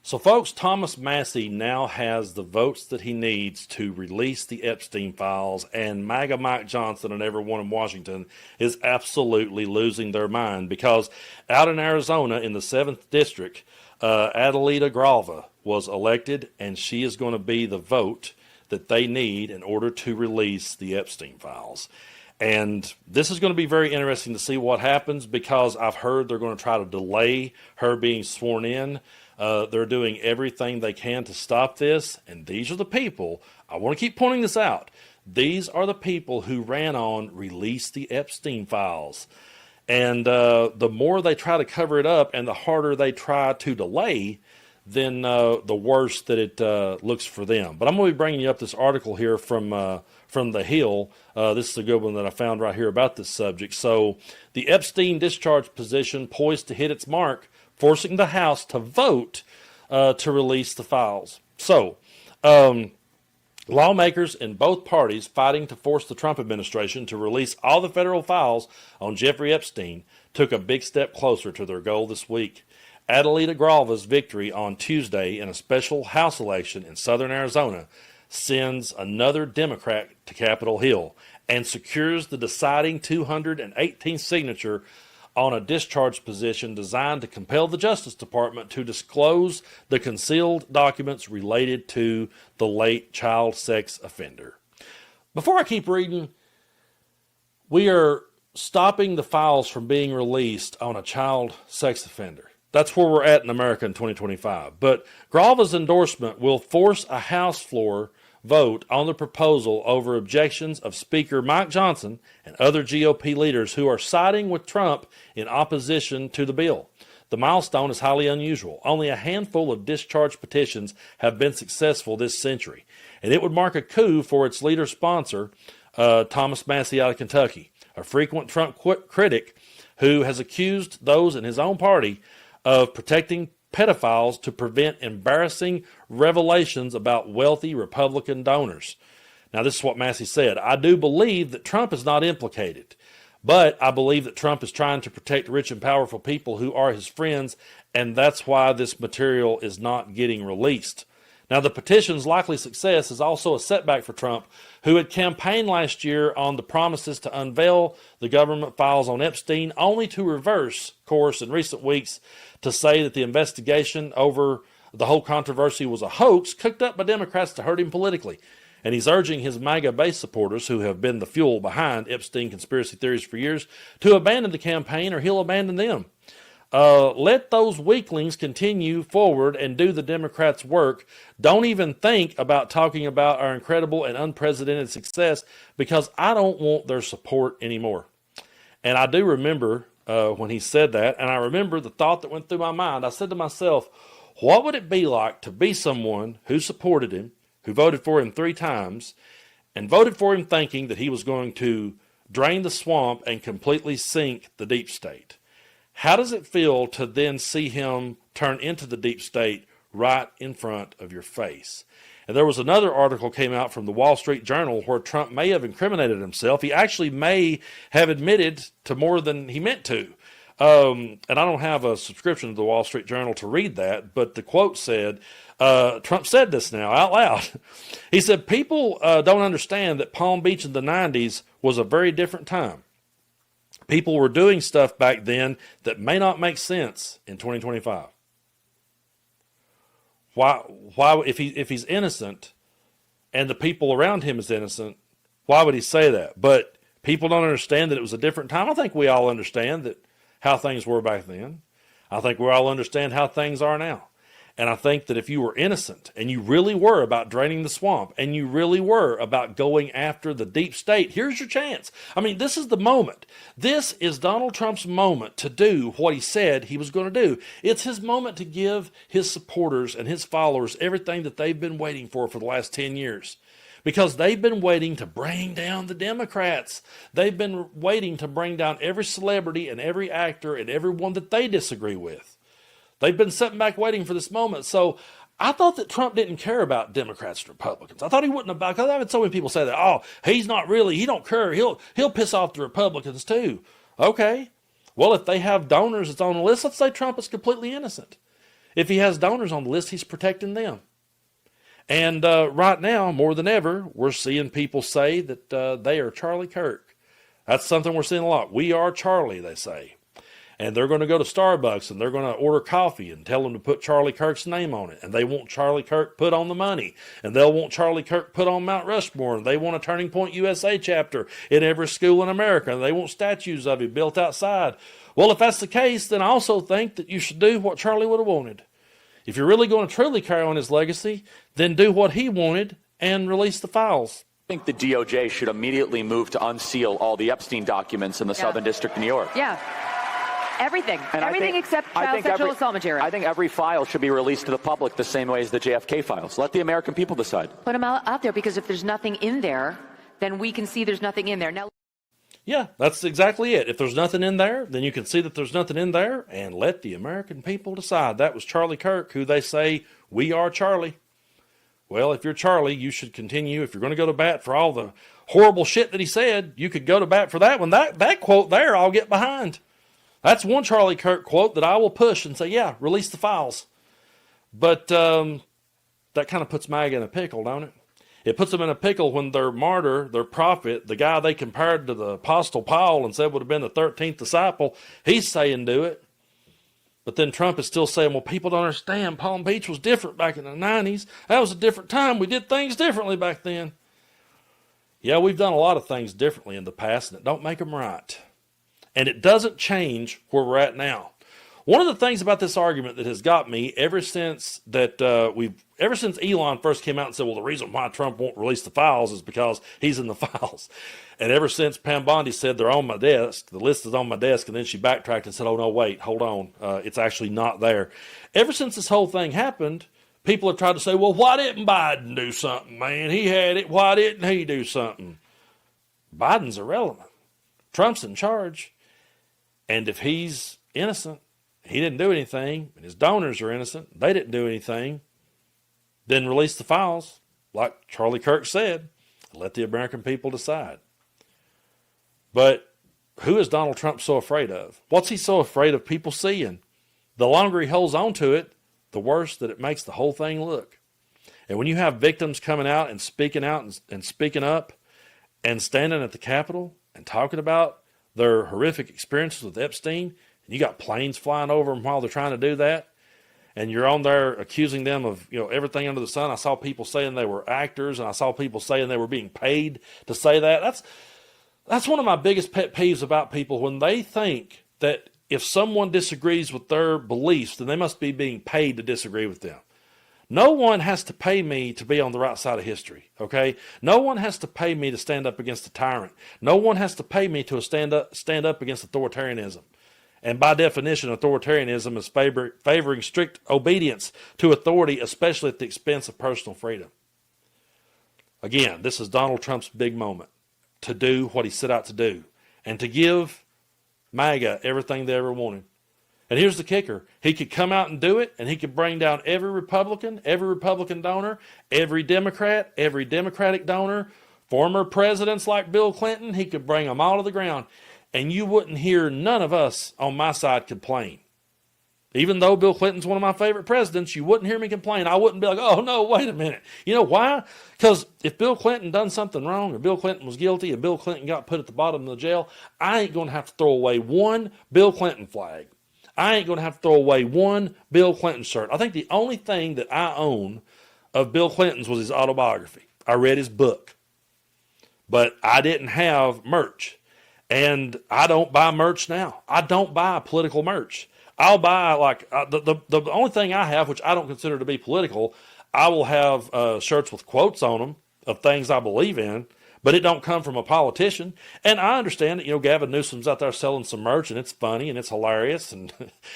So, folks, Thomas Massie now has the votes that he needs to release the Epstein files, and Maga Mike Johnson and everyone in Washington is absolutely losing their mind because out in Arizona in the 7th District, Adelita Gralva was elected, and she is going to be the vote that they need in order to release the Epstein files. And this is going to be very interesting to see what happens because I've heard they're going to try to delay her being sworn in. They're doing everything they can to stop this, and these are the people, I want to keep pointing this out, these are the people who ran on release the Epstein files. And the more they try to cover it up and the harder they try to delay, then the worse that it looks for them. But I'm going to be bringing you up this article here from The Hill. This is a good one that I found right here about this subject. So the Epstein discharge position poised to hit its mark, forcing the House to vote to release the files. So, lawmakers in both parties fighting to force the Trump administration to release all the federal files on Jeffrey Epstein took a big step closer to their goal this week. Adelita Gralva's victory on Tuesday in a special House election in southern Arizona sends another Democrat to Capitol Hill and secures the deciding 218th signature on a discharge position designed to compel the Justice Department to disclose the concealed documents related to the late child sex offender. Before I keep reading, we are stopping the files from being released on a child sex offender. That's where we're at in America in 2025. But Gralva's endorsement will force a House floor vote on the proposal over objections of Speaker Mike Johnson and other GOP leaders who are siding with Trump in opposition to the bill. The milestone is highly unusual. Only a handful of discharge petitions have been successful this century, and it would mark a coup for its leader sponsor, Thomas Massie out of Kentucky, a frequent Trump critic who has accused those in his own party of protecting pedophiles to prevent embarrassing revelations about wealthy Republican donors. Now, this is what Massie said. I do believe that Trump is not implicated, but I believe that Trump is trying to protect rich and powerful people who are his friends, and that's why this material is not getting released. Now, the petition's likely success is also a setback for Trump, who had campaigned last year on the promises to unveil the government files on Epstein, only to reverse course in recent weeks to say that the investigation over the whole controversy was a hoax cooked up by Democrats to hurt him politically. And he's urging his MAGA base supporters, who have been the fuel behind Epstein conspiracy theories for years, to abandon the campaign or he'll abandon them. Let those weaklings continue forward and do the Democrats' work. Don't even think about talking about our incredible and unprecedented success because I don't want their support anymore. And I do remember when he said that, and I remember the thought that went through my mind. I said to myself, what would it be like to be someone who supported him, who voted for him 3 times, and voted for him thinking that he was going to drain the swamp and completely sink the deep state? How does it feel to then see him turn into the deep state right in front of your face? And there was another article came out from the Wall Street Journal where Trump may have incriminated himself. He actually may have admitted to more than he meant to. And I don't have a subscription to the Wall Street Journal to read that, but the quote said, Trump said this now out loud. He said, people don't understand that Palm Beach in the 90s was a very different time. People were doing stuff back then that may not make sense in 2025. Why if he's innocent and the people around him is innocent, why would he say that? But people don't understand that it was a different time. I think we all understand that how things were back then. I think we all understand how things are now. And I think that if you were innocent and you really were about draining the swamp and you really were about going after the deep state, here's your chance. I mean, this is the moment. This is Donald Trump's moment to do what he said he was going to do. It's his moment to give his supporters and his followers everything that they've been waiting for the last 10 years. Because they've been waiting to bring down the Democrats. They've been waiting to bring down every celebrity and every actor and everyone that they disagree with. They've been sitting back waiting for this moment. So I thought that Trump didn't care about Democrats and Republicans. I thought he wouldn't about, because I've had so many people say that, oh, he's not really, he don't care. He'll piss off the Republicans too. Okay. Well, if they have donors that's on the list, let's say Trump is completely innocent. If he has donors on the list, he's protecting them. And right now, more than ever, we're seeing people say that they are Charlie Kirk. That's something we're seeing a lot. We are Charlie, they say. And they're going to go to Starbucks and they're going to order coffee and tell them to put Charlie Kirk's name on it. And they want Charlie Kirk put on the money. And they'll want Charlie Kirk put on Mount Rushmore. And they want a Turning Point USA chapter in every school in America. And they want statues of him built outside. Well, if that's the case, then I also think that you should do what Charlie would have wanted. If you're really going to truly carry on his legacy, then do what he wanted and release the files. I think the DOJ should immediately move to unseal all the Epstein documents in the Southern District of New York. Yeah. Everything. Everything except child sexual assault material. I think every file should be released to the public the same way as the JFK files. Let the American people decide. Put them out there, because if there's nothing in there, then we can see there's nothing in there. Now, yeah, that's exactly it. If there's nothing in there, then you can see that there's nothing in there, and let the American people decide. That was Charlie Kirk, who they say, we are Charlie. Well, if you're Charlie, you should continue. If you're going to go to bat for all the horrible shit that he said, you could go to bat for that one. That quote there, I'll get behind. That's one Charlie Kirk quote that I will push and say, yeah, release the files. But that kind of puts Maga in a pickle, don't it? It puts them in a pickle when their martyr, their prophet, the guy they compared to the Apostle Paul and said would have been the 13th disciple, he's saying do it. But then Trump is still saying, well, people don't understand. Palm Beach was different back in the 90s. That was a different time. We did things differently back then. Yeah, we've done a lot of things differently in the past, and it don't make them right. And it doesn't change where we're at now. One of the things about this argument that has got me ever since Elon first came out and said, well, the reason why Trump won't release the files is because he's in the files. And ever since Pam Bondi said they're on my desk, the list is on my desk, and then she backtracked and said, oh, no, wait, hold on. It's actually not there. Ever since this whole thing happened, people have tried to say, well, why didn't Biden do something, man? He had it. Why didn't he do something? Biden's irrelevant. Trump's in charge. And if he's innocent, he didn't do anything, and his donors are innocent, they didn't do anything, then release the files, like Charlie Kirk said, let the American people decide. But who is Donald Trump so afraid of? What's he so afraid of people seeing? The longer he holds on to it, the worse that it makes the whole thing look. And when you have victims coming out and speaking up and standing at the Capitol and talking about their horrific experiences with Epstein, and you got planes flying over them while they're trying to do that, and you're on there accusing them of everything under the sun. I saw people saying they were actors, and I saw people saying they were being paid to say that. That's one of my biggest pet peeves about people, when they think that if someone disagrees with their beliefs, then they must be being paid to disagree with them. No one has to pay me to be on the right side of history, okay? No one has to pay me to stand up against a tyrant. No one has to pay me to stand up against authoritarianism. And by definition, authoritarianism is favoring strict obedience to authority, especially at the expense of personal freedom. Again, this is Donald Trump's big moment to do what he set out to do and to give MAGA everything they ever wanted. And here's the kicker. He could come out and do it, and he could bring down every Republican donor, every Democrat, every Democratic donor, former presidents like Bill Clinton. He could bring them all to the ground, and you wouldn't hear none of us on my side complain. Even though Bill Clinton's one of my favorite presidents, you wouldn't hear me complain. I wouldn't be like, oh, no, wait a minute. You know why? Because if Bill Clinton done something wrong, or Bill Clinton was guilty, and Bill Clinton got put at the bottom of the jail, I ain't going to have to throw away one Bill Clinton flag. I ain't going to have to throw away one Bill Clinton shirt. I think the only thing that I own of Bill Clinton's was his autobiography. I read his book. But I didn't have merch. And I don't buy merch now. I don't buy political merch. I'll buy, the only thing I have, which I don't consider to be political, I will have shirts with quotes on them of things I believe in. But it don't come from a politician. And I understand that, Gavin Newsom's out there selling some merch, and it's funny, and it's hilarious, and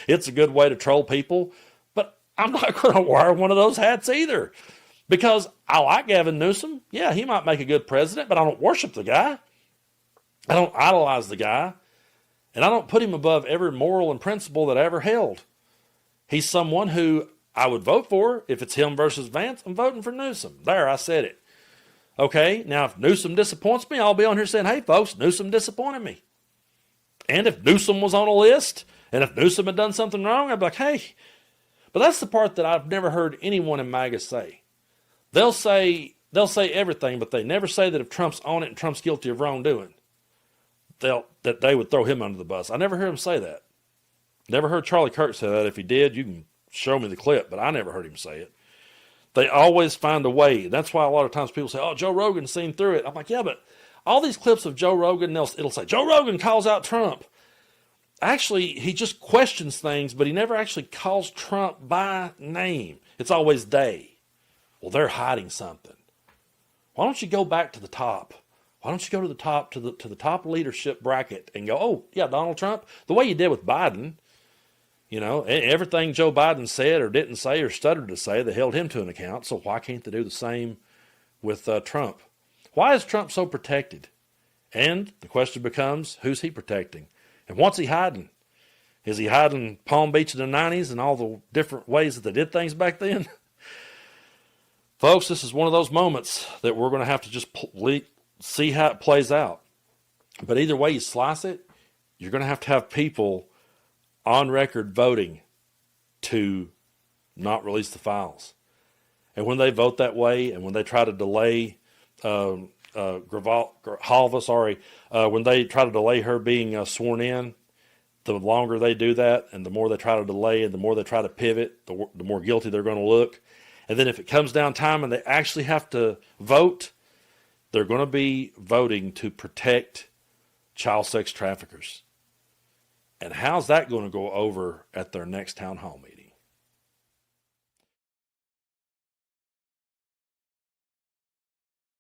it's a good way to troll people. But I'm not going to wear one of those hats either. Because I like Gavin Newsom. Yeah, he might make a good president, but I don't worship the guy. I don't idolize the guy. And I don't put him above every moral and principle that I ever held. He's someone who I would vote for. If it's him versus Vance, I'm voting for Newsom. There, I said it. Okay, now if Newsom disappoints me, I'll be on here saying, hey, folks, Newsom disappointed me. And if Newsom was on a list, and if Newsom had done something wrong, I'd be like, hey. But that's the part that I've never heard anyone in MAGA say. They'll say everything, but they never say that if Trump's on it and Trump's guilty of wrongdoing, that they would throw him under the bus. I never heard him say that. Never heard Charlie Kirk say that. If he did, you can show me the clip, but I never heard him say it. They always find a way. That's why a lot of times people say, oh, Joe Rogan's seen through it. I'm like, yeah, but all these clips of Joe Rogan, it'll say, Joe Rogan calls out Trump. Actually, he just questions things, but he never actually calls Trump by name. It's always they. Well, they're hiding something. Why don't you go back to the top? Why don't you go to the top, to the top leadership bracket and go, oh, yeah, Donald Trump, the way you did with Biden. You know, everything Joe Biden said or didn't say or stuttered to say, they held him to an account. So why can't they do the same with Trump? Why is Trump so protected? And the question becomes, who's he protecting? And what's he hiding? Is he hiding Palm Beach in the 90s and all the different ways that they did things back then? Folks, this is one of those moments that we're going to have to just see how it plays out. But either way you slice it, you're going to have people on record voting to not release the files. And when they vote that way, and when they try to delay when they try to delay her being sworn in, the longer they do that, and the more they try to delay, and the more they try to pivot, the more guilty they're going to look. And then if it comes down time and they actually have to vote, they're going to be voting to protect child sex traffickers. And how's that going to go over at their next town hall meeting?